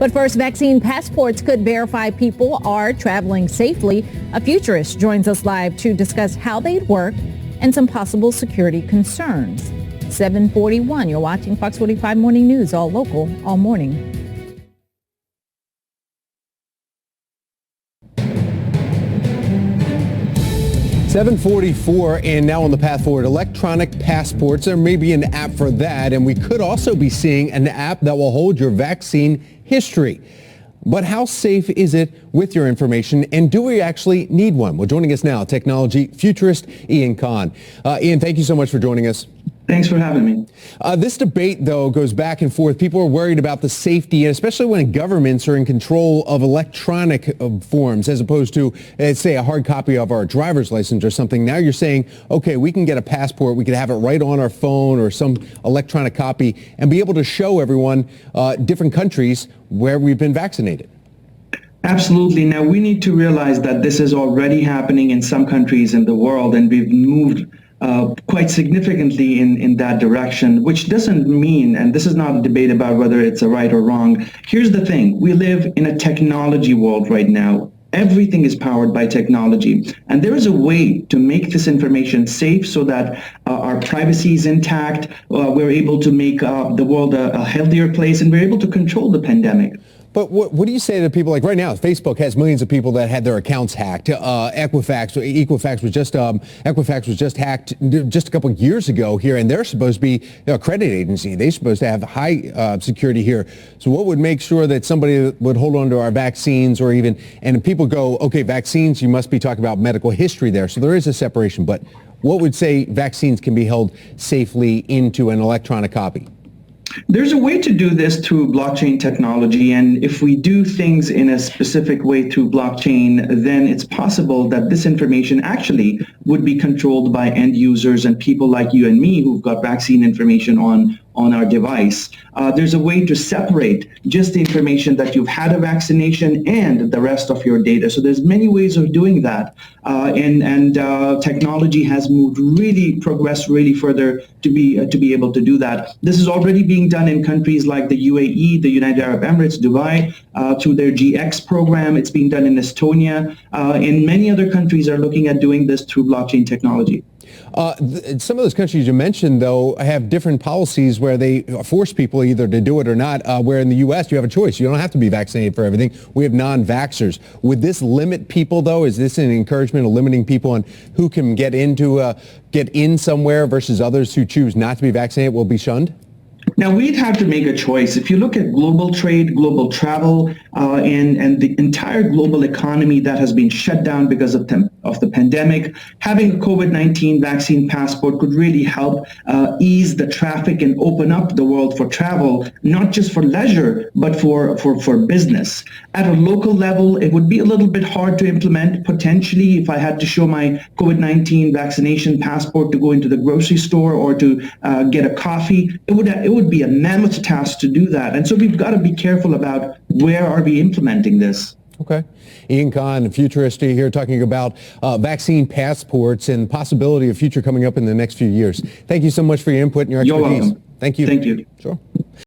But first, vaccine passports could verify people are traveling safely. A futurist joins us live to discuss how they'd work and some possible security concerns. 7:41, you're watching Fox 45 Morning News, all local, all morning. (7:44) and now on the path forward, electronic passports. There may be an app for that, and we could also be seeing an app that will hold your vaccine history. But how safe is it with your information, and do we actually need one? Well, joining us now, technology futurist Ian Kahn. Ian, thank you so much for joining us. Thanks for having me. This debate, though, goes back and forth. People are worried about the safety, and especially when governments are in control of electronic forms as opposed to, say, a hard copy of our driver's license or something. Now you're saying, okay, we can get a passport, we can have it right on our phone or some electronic copy and be able to show everyone different countries where we've been vaccinated. Absolutely. Now, we need to realize that this is already happening in some countries in the world, and we've moved quite significantly in that direction, which doesn't mean, and this is not a debate about whether it's a right or wrong. Here's the thing. We live in a technology world right now. Everything is powered by technology. And there is a way to make this information safe so that our privacy is intact. We're able to make the world a healthier place, and we're able to control the pandemic. But what do you say to people like right now? Facebook has millions of people that had their accounts hacked. Equifax was just hacked just a couple of years ago here, and they're supposed to be a credit agency. They're supposed to have high security here. So what would make sure that somebody would hold on to our vaccines, or even, and people go, okay, vaccines, you must be talking about medical history there. So there is a separation. But what would say vaccines can be held safely into an electronic copy? There's a way to do this through blockchain technology, and if we do things in a specific way through blockchain, then it's possible that this information actually would be controlled by end users and people like you and me who've got vaccine information on our device. There's a way to separate just the information that you've had a vaccination and the rest of your data. So there's many ways of doing that, and technology has progressed really further to be able to do that. This is already being done in countries like the UAE, the United Arab Emirates, Dubai, through their GX program. It's being done in Estonia, and many other countries are looking at doing this through blockchain technology. Some of those countries you mentioned, though, have different policies where they force people either to do it or not, where in the U.S. you have a choice. You don't have to be vaccinated for everything. We have non-vaxxers. Would this limit people, though? Is this an encouragement of limiting people on who can get in somewhere versus others who choose not to be vaccinated will be shunned? Now, we'd have to make a choice. If you look at global trade, global travel, and the entire global economy that has been shut down because of the pandemic, having a COVID-19 vaccine passport could really help ease the traffic and open up the world for travel, not just for leisure, but for business. At a local level, it would be a little bit hard to implement. Potentially, if I had to show my COVID-19 vaccination passport to go into the grocery store or to get a coffee, it would be a mammoth task to do that. And so we've got to be careful about where are we implementing this. Okay. Ian Kahn, futurist here, talking about vaccine passports and the possibility of future coming up in the next few years. Thank you so much for your input and your expertise. You're welcome. Thank you. Thank you. Sure.